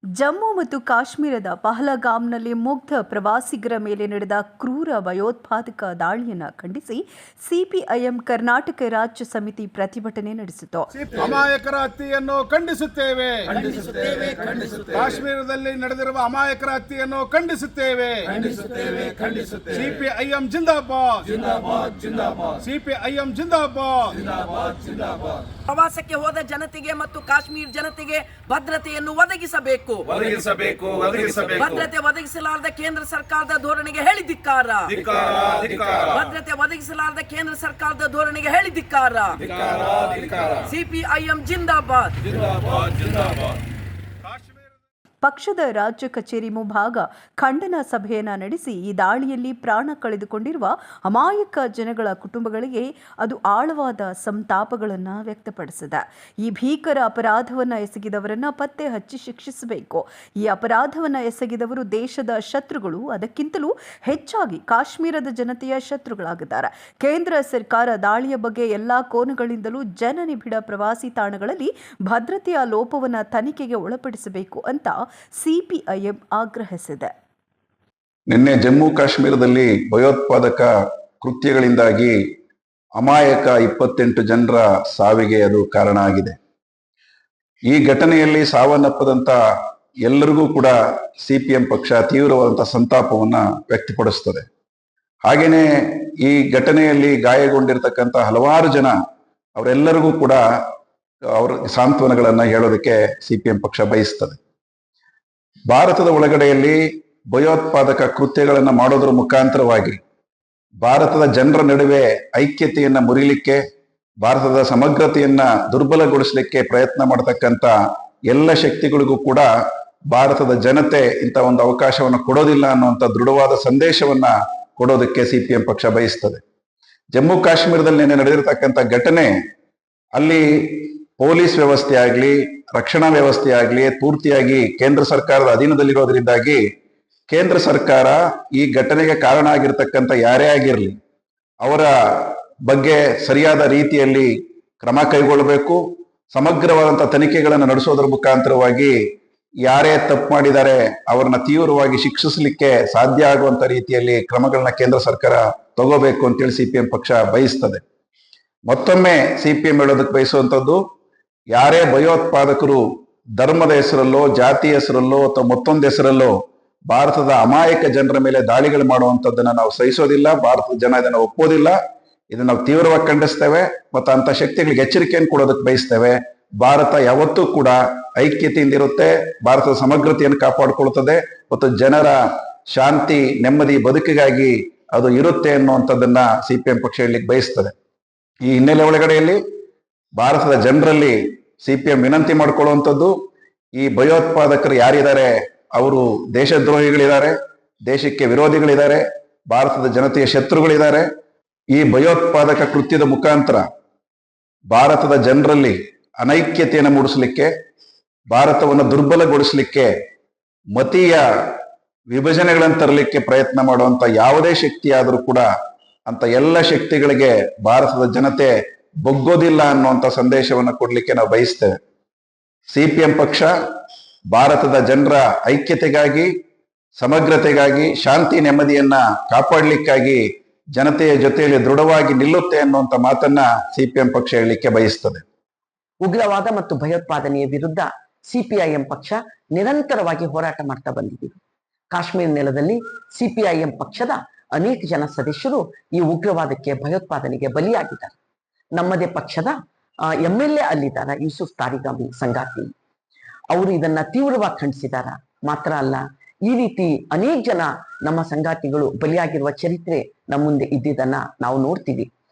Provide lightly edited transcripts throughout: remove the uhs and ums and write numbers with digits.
ಜಮ್ಮು ಮತ್ತು ಕಾಶ್ಮೀರದ ಪಹಲಗಾಮ್ನಲ್ಲಿ ಮುಗ್ಧ ಪ್ರವಾಸಿಗರ ಮೇಲೆ ನಡೆದ ಕ್ರೂರ ಭಯೋತ್ಪಾದಕ ದಾಳಿಯನ್ನು ಖಂಡಿಸಿ ಸಿಪಿಐಎಂ ಕರ್ನಾಟಕ ರಾಜ್ಯ ಸಮಿತಿ ಪ್ರತಿಭಟನೆ ನಡೆಸಿತು. ಅಮಾಯಕರ ಹತ್ಯೆಯನ್ನು ಖಂಡಿಸುತ್ತೇವೆ. ಕಾಶ್ಮೀರದಲ್ಲಿ ನಡೆದಿರುವ ಅಮಾಯಕರ ಹತ್ಯೆಯನ್ನು ಖಂಡಿಸುತ್ತೇವೆ. ಸಿಪಿಐಎಂ ಜಿಂದಾಬಾದ್, ಸಿಪಿಐಎಂ ಜಿಂದಾಬಾದ್. ಪ್ರವಾಸಕ್ಕೆ ಹೋದ ಜನತೆಗೆ ಮತ್ತು ಕಾಶ್ಮೀರ ಜನತೆಗೆ ಭದ್ರತೆಯನ್ನು ಒದಗಿಸಬೇಕು. ಭದ್ರತೆ ಒದಗಿಸಲಾರದ ಕೇಂದ್ರ ಸರ್ಕಾರದ ಧೋರಣೆಗೆ ಹೇಳಿದಿಕ್ಕಾರ. ಭದ್ರತೆ ಒದಗಿಸಲಾರದ ಕೇಂದ್ರ ಸರ್ಕಾರದ ಧೋರಣೆಗೆ ಹೇಳಿದಿಕ್ಕಾರ. ಸಿಪಿಐಎಂ ಜಿಂದಾಬಾದ್. ಪಕ್ಷದ ರಾಜ್ಯ ಕಚೇರಿ ಮುಂಭಾಗ ಖಂಡನ ಸಭೆಯನ್ನು ನಡೆಸಿ ಈ ದಾಳಿಯಲ್ಲಿ ಪ್ರಾಣ ಕಳೆದುಕೊಂಡಿರುವ ಅಮಾಯಕ ಜನಗಳ ಕುಟುಂಬಗಳಿಗೆ ಅದು ಆಳವಾದ ಸಂತಾಪಗಳನ್ನು ವ್ಯಕ್ತಪಡಿಸಿದೆ. ಈ ಭೀಕರ ಅಪರಾಧವನ್ನು ಎಸಗಿದವರನ್ನು ಪತ್ತೆ ಹಚ್ಚಿ ಶಿಕ್ಷಿಸಬೇಕು. ಈ ಅಪರಾಧವನ್ನು ಎಸಗಿದವರು ದೇಶದ ಶತ್ರುಗಳು, ಅದಕ್ಕಿಂತಲೂ ಹೆಚ್ಚಾಗಿ ಕಾಶ್ಮೀರದ ಜನತೆಯ ಶತ್ರುಗಳಾಗಿದ್ದಾರೆ. ಕೇಂದ್ರ ಸರ್ಕಾರ ದಾಳಿಯ ಬಗ್ಗೆ ಎಲ್ಲಾ ಕೋನಗಳಿಂದಲೂ ಜನನಿಬಿಡ ಪ್ರವಾಸಿ ತಾಣಗಳಲ್ಲಿ ಭದ್ರತೆಯ ಲೋಪವನ್ನು ತನಿಖೆಗೆ ಒಳಪಡಿಸಬೇಕು ಅಂತ ಸಿಪಿಐಎಂ ಆಗ್ರಹಿಸಿದೆ. ನಿನ್ನೆ ಜಮ್ಮು ಕಾಶ್ಮೀರದಲ್ಲಿ ಭಯೋತ್ಪಾದಕ ಕೃತ್ಯಗಳಿಂದಾಗಿ ಅಮಾಯಕ 28 ಜನರ ಸಾವಿಗೆ ಅದು ಕಾರಣ ಆಗಿದೆ. ಈ ಘಟನೆಯಲ್ಲಿ ಸಾವನ್ನಪ್ಪದಂತ ಎಲ್ಲರಿಗೂ ಕೂಡ ಸಿಪಿಎಂ ಪಕ್ಷ ತೀವ್ರವಾದಂತಹ ಸಂತಾಪವನ್ನ ವ್ಯಕ್ತಪಡಿಸ್ತದೆ. ಹಾಗೇನೆ ಈ ಘಟನೆಯಲ್ಲಿ ಗಾಯಗೊಂಡಿರ್ತಕ್ಕಂಥ ಹಲವಾರು ಜನ ಅವರೆಲ್ಲರಿಗೂ ಕೂಡ ಅವರ ಸಾಂತ್ವನಗಳನ್ನ ಹೇಳೋದಕ್ಕೆ ಸಿಪಿಎಂ ಪಕ್ಷ ಬಯಸ್ತದೆ. ಭಾರತದ ಒಳಗಡೆಯಲ್ಲಿ ಭಯೋತ್ಪಾದಕ ಕೃತ್ಯಗಳನ್ನು ಮಾಡೋದ್ರ ಮುಖಾಂತರವಾಗಿ ಭಾರತದ ಜನರ ನಡುವೆ ಐಕ್ಯತೆಯನ್ನ ಮುರಿಲಿಕ್ಕೆ, ಭಾರತದ ಸಮಗ್ರತೆಯನ್ನ ದುರ್ಬಲಗೊಳಿಸಲಿಕ್ಕೆ ಪ್ರಯತ್ನ ಮಾಡತಕ್ಕಂಥ ಎಲ್ಲ ಶಕ್ತಿಗಳಿಗೂ ಕೂಡ ಭಾರತದ ಜನತೆ ಇಂಥ ಒಂದು ಅವಕಾಶವನ್ನು ಕೊಡೋದಿಲ್ಲ ಅನ್ನುವಂಥ ದೃಢವಾದ ಸಂದೇಶವನ್ನ ಕೊಡೋದಕ್ಕೆ ಸಿಪಿಎಂ ಪಕ್ಷ ಬಯಸ್ತದೆ. ಜಮ್ಮು ಕಾಶ್ಮೀರದಲ್ಲಿ ನಿನ್ನೆ ನಡೆದಿರತಕ್ಕಂಥ ಘಟನೆ ಅಲ್ಲಿ ಪೊಲೀಸ್ ವ್ಯವಸ್ಥೆ ಆಗ್ಲಿ, ರಕ್ಷಣಾ ವ್ಯವಸ್ಥೆ ಆಗ್ಲಿ ಪೂರ್ತಿಯಾಗಿ ಕೇಂದ್ರ ಸರ್ಕಾರದ ಅಧೀನದಲ್ಲಿರೋದ್ರಿಂದಾಗಿ ಕೇಂದ್ರ ಸರ್ಕಾರ ಈ ಘಟನೆಗೆ ಕಾರಣ ಆಗಿರ್ತಕ್ಕಂಥ ಯಾರೇ ಆಗಿರಲಿ ಅವರ ಬಗ್ಗೆ ಸರಿಯಾದ ರೀತಿಯಲ್ಲಿ ಕ್ರಮ ಕೈಗೊಳ್ಳಬೇಕು. ಸಮಗ್ರವಾದಂತಹ ತನಿಖೆಗಳನ್ನು ನಡೆಸೋದ್ರ ಮುಖಾಂತರವಾಗಿ ಯಾರೇ ತಪ್ಪು ಮಾಡಿದ್ದಾರೆ ಅವರನ್ನ ತೀವ್ರವಾಗಿ ಶಿಕ್ಷಿಸಲಿಕ್ಕೆ ಸಾಧ್ಯ ಆಗುವಂತ ರೀತಿಯಲ್ಲಿ ಕ್ರಮಗಳನ್ನ ಕೇಂದ್ರ ಸರ್ಕಾರ ತಗೋಬೇಕು ಅಂತೇಳಿ ಸಿಪಿಎಂ ಪಕ್ಷ ಬಯಸ್ತದೆ. ಮತ್ತೊಮ್ಮೆ ಸಿಪಿಎಂ ಹೇಳೋದಕ್ಕೆ ಬಯಸುವಂಥದ್ದು, ಯಾರೇ ಭಯೋತ್ಪಾದಕರು ಧರ್ಮದ ಹೆಸರಲ್ಲೋ, ಜಾತಿ ಹೆಸರಲ್ಲೋ ಅಥವಾ ಮತ್ತೊಂದು ಹೆಸರಲ್ಲೋ ಭಾರತದ ಅಮಾಯಕ ಜನರ ಮೇಲೆ ದಾಳಿಗಳು ಮಾಡುವಂಥದ್ದನ್ನ ನಾವು ಸಹಿಸೋದಿಲ್ಲ. ಭಾರತದ ಜನ ಇದನ್ನ ಒಪ್ಪೋದಿಲ್ಲ. ಇದನ್ನ ನಾವು ತೀವ್ರವಾಗಿ ಖಂಡಿಸ್ತೇವೆ ಮತ್ತು ಅಂತ ಶಕ್ತಿಗಳಿಗೆ ಎಚ್ಚರಿಕೆಯನ್ನು ಕೊಡೋದಕ್ಕೆ ಬಯಸ್ತೇವೆ. ಭಾರತ ಯಾವತ್ತೂ ಕೂಡ ಐಕ್ಯತೆಯಿಂದ ಇರುತ್ತೆ, ಭಾರತದ ಸಮಗ್ರತೆಯನ್ನು ಕಾಪಾಡಿಕೊಳ್ತದೆ ಮತ್ತು ಜನರ ಶಾಂತಿ ನೆಮ್ಮದಿ ಬದುಕಿಗಾಗಿ ಅದು ಇರುತ್ತೆ ಅನ್ನುವಂಥದ್ದನ್ನ ಸಿಪಿಎಂ ಪಕ್ಷ ಹೇಳಲಿಕ್ಕೆ ಬಯಸ್ತದೆ. ಈ ಹಿನ್ನೆಲೆ ಒಳಗಡೆಯಲ್ಲಿ ಭಾರತದ ಜನರಲ್ಲಿ ಸಿಪಿಎಂ ವಿನಂತಿ ಮಾಡ್ಕೊಳ್ಳುವಂಥದ್ದು, ಈ ಭಯೋತ್ಪಾದಕರು ಯಾರಿದ್ದಾರೆ ಅವರು ದೇಶದ್ರೋಹಿಗಳಿದ್ದಾರೆ, ದೇಶಕ್ಕೆ ವಿರೋಧಿಗಳಿದ್ದಾರೆ, ಭಾರತದ ಜನತೆಯ ಶತ್ರುಗಳಿದ್ದಾರೆ. ಈ ಭಯೋತ್ಪಾದಕ ಕೃತ್ಯದ ಮುಖಾಂತರ ಭಾರತದ ಜನರಲ್ಲಿ ಅನೈಕ್ಯತೆಯನ್ನು ಮೂಡಿಸಲಿಕ್ಕೆ, ಭಾರತವನ್ನು ದುರ್ಬಲಗೊಳಿಸಲಿಕ್ಕೆ, ಮತೀಯ ವಿಭಜನೆಗಳನ್ನು ತರಲಿಕ್ಕೆ ಪ್ರಯತ್ನ ಮಾಡುವಂತ ಯಾವುದೇ ಶಕ್ತಿ ಆದರೂ ಕೂಡ ಅಂತ ಎಲ್ಲ ಶಕ್ತಿಗಳಿಗೆ ಭಾರತದ ಜನತೆ ಬೊಗ್ಗೋದಿಲ್ಲ ಅನ್ನುವಂಥ ಸಂದೇಶವನ್ನು ಕೊಡ್ಲಿಕ್ಕೆ ನಾವು ಬಯಸ್ತೇವೆ. ಸಿಪಿಎಂ ಪಕ್ಷ ಭಾರತದ ಜನರ ಐಕ್ಯತೆಗಾಗಿ, ಸಮಗ್ರತೆಗಾಗಿ, ಶಾಂತಿ ನೆಮ್ಮದಿಯನ್ನ ಕಾಪಾಡಲಿಕ್ಕಾಗಿ ಜನತೆಯ ಜೊತೆಯಲ್ಲಿ ದೃಢವಾಗಿ ನಿಲ್ಲುತ್ತೆ ಅನ್ನುವಂಥ ಮಾತನ್ನ ಸಿಪಿಎಂ ಪಕ್ಷ ಹೇಳಲಿಕ್ಕೆ ಬಯಸ್ತದೆ. ಉಗ್ರವಾದ ಮತ್ತು ಭಯೋತ್ಪಾದನೆಯ ವಿರುದ್ಧ ಸಿಪಿಐಎಂ ಪಕ್ಷ ನಿರಂತರವಾಗಿ ಹೋರಾಟ ಮಾಡ್ತಾ ಬಂದಿದ್ದೀವಿ. ಕಾಶ್ಮೀರ ನೆಲದಲ್ಲಿ ಸಿಪಿಐಎಂ ಪಕ್ಷದ ಅನೇಕ ಜನ ಸದಸ್ಯರು ಈ ಉಗ್ರವಾದಕ್ಕೆ, ಭಯೋತ್ಪಾದನೆಗೆ ಬಲಿಯಾಗಿದ್ದಾರೆ. ನಮ್ಮದೇ ಪಕ್ಷದ MLA ಅಲ್ಲಿದ್ದಾರೆ, ಯೂಸುಫ್ ತಾರಿಗಾಮಿ ಸಂಗಾತಿ. ಅವರು ಇದನ್ನ ತೀವ್ರವಾಗಿ ಖಂಡಿಸಿದಾರ. ಮಾತ್ರ ಅಲ್ಲ, ಈ ರೀತಿ ಅನೇಕ ಜನ ನಮ್ಮ ಸಂಗಾತಿಗಳು ಬಲಿಯಾಗಿರುವ ಚರಿತ್ರೆ ನಮ್ಮ ಮುಂದೆ ಇದ್ದಿದ್ದನ್ನ ನಾವು ನೋಡ್ತೀವಿ.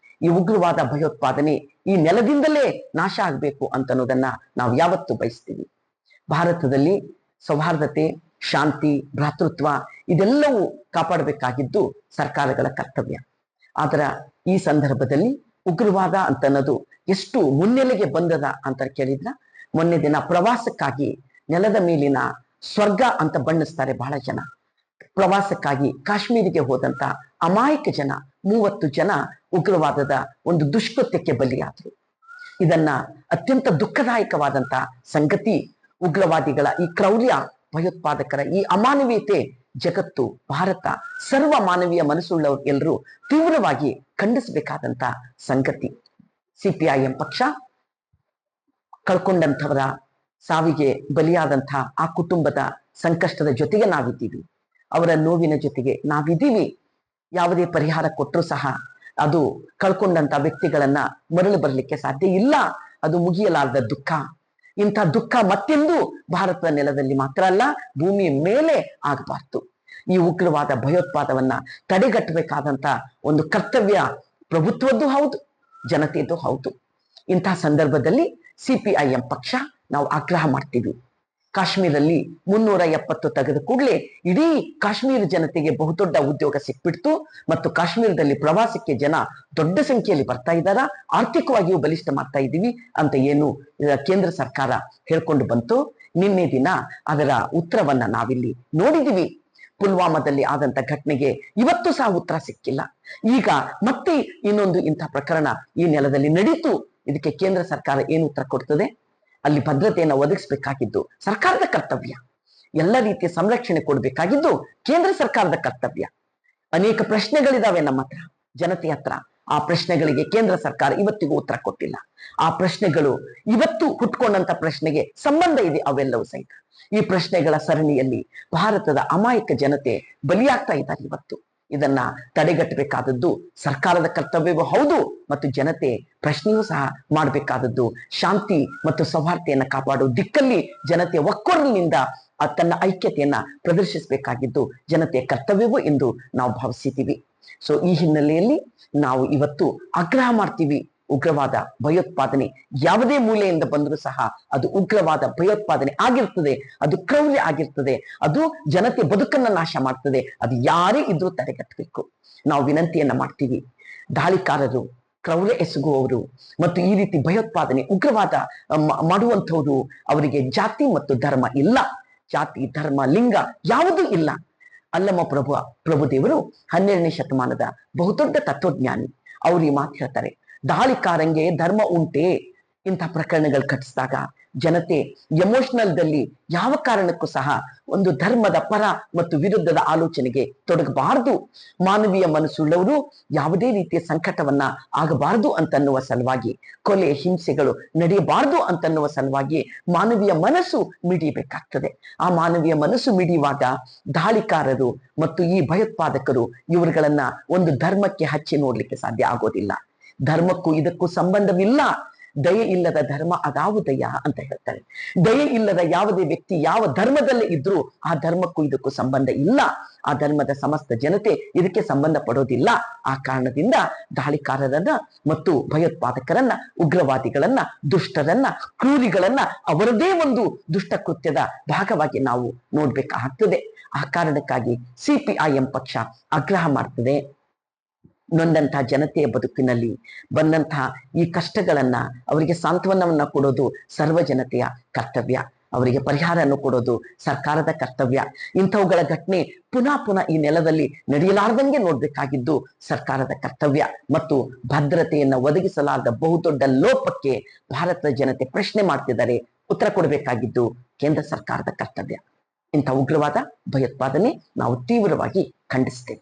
ಈ ಉಗ್ರವಾದ ಭಯೋತ್ಪಾದನೆ ಈ ನೆಲದಿಂದಲೇ ನಾಶ ಆಗ್ಬೇಕು ಅಂತನ್ನೋದನ್ನ ನಾವು ಯಾವತ್ತೂ ಬಯಸ್ತೀವಿ. ಭಾರತದಲ್ಲಿ ಸೌಹಾರ್ದತೆ, ಶಾಂತಿ, ಭ್ರಾತೃತ್ವ ಇದೆಲ್ಲವೂ ಕಾಪಾಡಬೇಕಾಗಿದ್ದು ಸರ್ಕಾರಗಳ ಕರ್ತವ್ಯ. ಆದ್ರ ಈ ಸಂದರ್ಭದಲ್ಲಿ ಉಗ್ರವಾದ ಅಂತನ್ನೋದು ಎಷ್ಟು ಮುನ್ನೆಲೆಗೆ ಬಂದದ ಅಂತ ಕೇಳಿದ್ರ, ಮೊನ್ನೆ ದಿನ ಪ್ರವಾಸಕ್ಕಾಗಿ ನೆಲದ ಮೇಲಿನ ಸ್ವರ್ಗ ಅಂತ ಬಣ್ಣಿಸ್ತಾರೆ ಬಹಳ ಜನ. ಪ್ರವಾಸಕ್ಕಾಗಿ ಕಾಶ್ಮೀರಿಗೆ ಹೋದಂತ ಅಮಾಯಕ ಜನ 30 ಜನ ಉಗ್ರವಾದದ ಒಂದು ದುಷ್ಕೃತ್ಯಕ್ಕೆ ಬಲಿಯಾದರು. ಇದನ್ನ ಅತ್ಯಂತ ದುಃಖದಾಯಕವಾದಂತ ಸಂಗತಿ. ಉಗ್ರವಾದಿಗಳ ಈ ಕ್ರೌರ್ಯ ಭಯೋತ್ಪಾದಕರ ಈ ಅಮಾನವೀಯತೆ ಜಗತ್ತು, ಭಾರತ, ಸರ್ವ ಮಾನವೀಯ ಮನಸ್ಸುಳ್ಳವರು ಎಲ್ಲರೂ ತೀವ್ರವಾಗಿ ಖಂಡಿಸಬೇಕಾದಂತ ಸಂಗತಿ. ಸಿಪಿಐಎಂ ಪಕ್ಷ ಕಳ್ಕೊಂಡಂಥವರ ಸಾವಿಗೆ ಬಲಿಯಾದಂತಹ ಆ ಕುಟುಂಬದ ಸಂಕಷ್ಟದ ಜೊತೆಗೆ ನಾವಿದ್ದೀವಿ, ಅವರ ನೋವಿನ ಜೊತೆಗೆ ನಾವಿದ್ದೀವಿ. ಯಾವುದೇ ಪರಿಹಾರ ಕೊಟ್ಟರು ಸಹ ಅದು ಕಳ್ಕೊಂಡಂತ ವ್ಯಕ್ತಿಗಳನ್ನ ಮರಳಿ ಬರಲಿಕ್ಕೆ ಸಾಧ್ಯ ಇಲ್ಲ. ಅದು ಮುಗಿಯಲಾರದ ದುಃಖ. ಇಂಥ ದುಃಖ ಮತ್ತೆಂದು ಭಾರತದ ನೆಲದಲ್ಲಿ ಮಾತ್ರ ಅಲ್ಲ, ಭೂಮಿಯ ಮೇಲೆ ಆಗಬಾರ್ದು. ಈ ಉಗ್ರವಾದ ಭಯೋತ್ಪಾದವನ್ನ ತಡೆಗಟ್ಟಬೇಕಾದಂತ ಒಂದು ಕರ್ತವ್ಯ ಪ್ರಭುತ್ವದ್ದು ಹೌದು, ಜನತೆಯದ್ದು ಹೌದು. ಇಂತಹ ಸಂದರ್ಭದಲ್ಲಿ ಸಿಪಿಐಎಂ ಪಕ್ಷ ನಾವು ಆಗ್ರಹ ಮಾಡ್ತೀವಿ. ಕಾಶ್ಮೀರಲ್ಲಿ 370 ತೆಗೆದ ಕೂಡಲೇ ಇಡೀ ಕಾಶ್ಮೀರ ಜನತೆಗೆ ಬಹುದೊಡ್ಡ ಉದ್ಯೋಗ ಸಿಕ್ಬಿಡ್ತು ಮತ್ತು ಕಾಶ್ಮೀರದಲ್ಲಿ ಪ್ರವಾಸಕ್ಕೆ ಜನ ದೊಡ್ಡ ಸಂಖ್ಯೆಯಲ್ಲಿ ಬರ್ತಾ ಇದ್ದಾರ, ಆರ್ಥಿಕವಾಗಿಯೂ ಬಲಿಷ್ಠ ಮಾಡ್ತಾ ಇದ್ದೀವಿ ಅಂತ ಏನು ಕೇಂದ್ರ ಸರ್ಕಾರ ಹೇಳ್ಕೊಂಡು ಬಂತು. ನಿನ್ನೆ ದಿನ ಅದರ ಉತ್ತರವನ್ನ ನಾವಿಲ್ಲಿ ನೋಡಿದೀವಿ. ಪುಲ್ವಾಮಾದಲ್ಲಿ ಆದಂತ ಘಟನೆಗೆ ಇವತ್ತು ಸಹ ಉತ್ತರ ಸಿಕ್ಕಿಲ್ಲ. ಈಗ ಮತ್ತೆ ಇನ್ನೊಂದು ಇಂಥ ಪ್ರಕರಣ ಈ ನೆಲದಲ್ಲಿ ನಡೀತು. ಇದಕ್ಕೆ ಕೇಂದ್ರ ಸರ್ಕಾರ ಏನು ಉತ್ತರ ಕೊಡ್ತದೆ? ಅಲ್ಲಿ ಭದ್ರತೆಯನ್ನು ಒದಗಿಸಬೇಕಾಗಿದ್ದು ಸರ್ಕಾರದ ಕರ್ತವ್ಯ, ಎಲ್ಲ ರೀತಿಯ ಸಂರಕ್ಷಣೆ ಕೊಡಬೇಕಾಗಿದ್ದು ಕೇಂದ್ರ ಸರ್ಕಾರದ ಕರ್ತವ್ಯ. ಅನೇಕ ಪ್ರಶ್ನೆಗಳಿದಾವೆ ನಮ್ಮ ಹತ್ರ, ಜನತೆ ಹತ್ರ. ಆ ಪ್ರಶ್ನೆಗಳಿಗೆ ಕೇಂದ್ರ ಸರ್ಕಾರ ಇವತ್ತಿಗೂ ಉತ್ತರ ಕೊಟ್ಟಿಲ್ಲ. ಆ ಪ್ರಶ್ನೆಗಳು ಇವತ್ತು ಹುಟ್ಕೊಂಡಂತ ಪ್ರಶ್ನೆಗೆ ಸಂಬಂಧ ಇದೆ ಅವೆಲ್ಲವೂ ಸಹಿತ. ಈ ಪ್ರಶ್ನೆಗಳ ಸರಣಿಯಲ್ಲಿ ಭಾರತದ ಅಮಾಯಕ ಜನತೆ ಬಲಿಯಾಗ್ತಾ ಇದ್ದಾರೆ ಇವತ್ತು. ಇದನ್ನ ತಡೆಗಟ್ಟಬೇಕಾದದ್ದು ಸರ್ಕಾರದ ಕರ್ತವ್ಯವೂ ಹೌದು ಮತ್ತು ಜನತೆ ಪ್ರಶ್ನೆಯೂ ಸಹ ಮಾಡಬೇಕಾದದ್ದು. ಶಾಂತಿ ಮತ್ತು ಸೌಹಾರ್ದತೆಯನ್ನ ಕಾಪಾಡುವ ದಿಕ್ಕಲ್ಲಿ ಜನತೆಯ ಒಕ್ಕೊರಲಿನಿಂದ ತನ್ನ ಐಕ್ಯತೆಯನ್ನ ಪ್ರದರ್ಶಿಸಬೇಕಾಗಿದ್ದು ಜನತೆಯ ಕರ್ತವ್ಯವೂ ಎಂದು ನಾವು ಭಾವಿಸಿದ್ದೀವಿ. ಸೊ ಈ ಹಿನ್ನೆಲೆಯಲ್ಲಿ ನಾವು ಇವತ್ತು ಆಗ್ರಹ ಮಾಡ್ತೀವಿ, ಉಗ್ರವಾದ ಭಯೋತ್ಪಾದನೆ ಯಾವುದೇ ಮೂಲೆಯಿಂದ ಬಂದರೂ ಸಹ ಅದು ಉಗ್ರವಾದ ಭಯೋತ್ಪಾದನೆ ಆಗಿರ್ತದೆ, ಅದು ಕ್ರೌರ್ಯ ಆಗಿರ್ತದೆ, ಅದು ಜನತೆ ಬದುಕನ್ನ ನಾಶ ಮಾಡ್ತದೆ. ಅದು ಯಾರೇ ಇದ್ರೂ ತಡೆಗಟ್ಟಬೇಕು. ನಾವು ವಿನಂತಿಯನ್ನ ಮಾಡ್ತೀವಿ. ದಾಳಿಕಾರರು, ಕ್ರೌರ್ಯ ಎಸಗುವವರು ಮತ್ತು ಈ ರೀತಿ ಭಯೋತ್ಪಾದನೆ ಉಗ್ರವಾದ ಮಾಡುವಂಥವ್ರು, ಅವರಿಗೆ ಜಾತಿ ಮತ್ತು ಧರ್ಮ ಇಲ್ಲ. ಜಾತಿ, ಧರ್ಮ, ಲಿಂಗ ಯಾವುದೂ ಇಲ್ಲ. ಅಲ್ಲಮ ಪ್ರಭುದೇವರು 12ನೇ ಶತಮಾನದ ಬಹುದೊಡ್ಡ ತತ್ವಜ್ಞಾನಿ. ಅವ್ರು ಈ ಮಾತು ಹೇಳ್ತಾರೆ, ದಾಳಿಕಾರಂಗೆ ಧರ್ಮ ಉಂಟೆ. ಇಂಥ ಪ್ರಕರಣಗಳು ಕಟ್ಟಿಸಿದಾಗ ಜನತೆ ಎಮೋಷನಲ್ದಲ್ಲಿ ಯಾವ ಕಾರಣಕ್ಕೂ ಸಹ ಒಂದು ಧರ್ಮದ ಪರ ಮತ್ತು ವಿರುದ್ಧದ ಆಲೋಚನೆಗೆ ತೊಡಗಬಾರದು. ಮಾನವೀಯ ಮನಸ್ಸುಳ್ಳವರು ಯಾವುದೇ ರೀತಿಯ ಸಂಕಟವನ್ನ ಆಗಬಾರದು ಅಂತನ್ನುವ ಸಲುವಾಗಿ, ಕೊಲೆ ಹಿಂಸೆಗಳು ನಡೆಯಬಾರದು ಅಂತನ್ನುವ ಸಲುವಾಗಿ ಮಾನವೀಯ ಮನಸ್ಸು ಮಿಡಿಯಬೇಕಾಗ್ತದೆ. ಆ ಮಾನವೀಯ ಮನಸ್ಸು ಮಿಡಿಯುವಾಗ ದಾಳಿಕಾರರು ಮತ್ತು ಈ ಭಯೋತ್ಪಾದಕರು ಇವರುಗಳನ್ನ ಒಂದು ಧರ್ಮಕ್ಕೆ ಹಚ್ಚಿ ನೋಡ್ಲಿಕ್ಕೆ ಸಾಧ್ಯ ಆಗೋದಿಲ್ಲ. ಧರ್ಮಕ್ಕೂ ಇದಕ್ಕೂ ಸಂಬಂಧವಿಲ್ಲ. ದಯೆ ಇಲ್ಲದ ಧರ್ಮ ಅದಾವುದಯ್ಯ ಅಂತ ಹೇಳ್ತಾರೆ. ದಯೆ ಇಲ್ಲದ ಯಾವುದೇ ವ್ಯಕ್ತಿ ಯಾವ ಧರ್ಮದಲ್ಲೇ ಇದ್ರೂ ಆ ಧರ್ಮಕ್ಕೂ ಇದಕ್ಕೂ ಸಂಬಂಧ ಇಲ್ಲ. ಆ ಧರ್ಮದ ಸಮಸ್ತ ಜನತೆ ಇದಕ್ಕೆ ಸಂಬಂಧ ಪಡೋದಿಲ್ಲ. ಆ ಕಾರಣದಿಂದ ದಾಳಿಕಾರರನ್ನ ಮತ್ತು ಭಯೋತ್ಪಾದಕರನ್ನ, ಉಗ್ರವಾದಿಗಳನ್ನ, ದುಷ್ಟರನ್ನ, ಕ್ರೂರಿಗಳನ್ನ ಅವರದೇ ಒಂದು ದುಷ್ಟ ಕೃತ್ಯದ ಭಾಗವಾಗಿ ನಾವು ನೋಡ್ಬೇಕಾಗ್ತದೆ. ಆ ಕಾರಣಕ್ಕಾಗಿ ಸಿಪಿಐಎಂ ಪಕ್ಷ ಆಗ್ರಹ ಮಾಡ್ತದೆ, ನೊಂದಂತಹ ಜನತೆಯ ಬದುಕಿನಲ್ಲಿ ಬಂದಂತಹ ಈ ಕಷ್ಟಗಳನ್ನ ಅವರಿಗೆ ಸಾಂತ್ವನವನ್ನ ಕೊಡೋದು ಸರ್ವ ಜನತೆಯ ಕರ್ತವ್ಯ. ಅವರಿಗೆ ಪರಿಹಾರವನ್ನು ಕೊಡೋದು ಸರ್ಕಾರದ ಕರ್ತವ್ಯ. ಇಂಥವುಗಳ ಘಟನೆ ಪುನಃ ಈ ನೆಲದಲ್ಲಿ ನಡೆಯಲಾರ್ದಂಗೆ ನೋಡ್ಬೇಕಾಗಿದ್ದು ಸರ್ಕಾರದ ಕರ್ತವ್ಯ. ಮತ್ತು ಭದ್ರತೆಯನ್ನ ಒದಗಿಸಲಾರದ ಬಹುದೊಡ್ಡ ಲೋಪಕ್ಕೆ ಭಾರತದ ಜನತೆ ಪ್ರಶ್ನೆ ಮಾಡ್ತಿದ್ದಾರೆ. ಉತ್ತರ ಕೊಡಬೇಕಾಗಿದ್ದು ಕೇಂದ್ರ ಸರ್ಕಾರದ ಕರ್ತವ್ಯ. ಇಂಥ ಉಗ್ರವಾದ ಭಯೋತ್ಪಾದನೆ ನಾವು ತೀವ್ರವಾಗಿ ಖಂಡಿಸ್ತೇವೆ.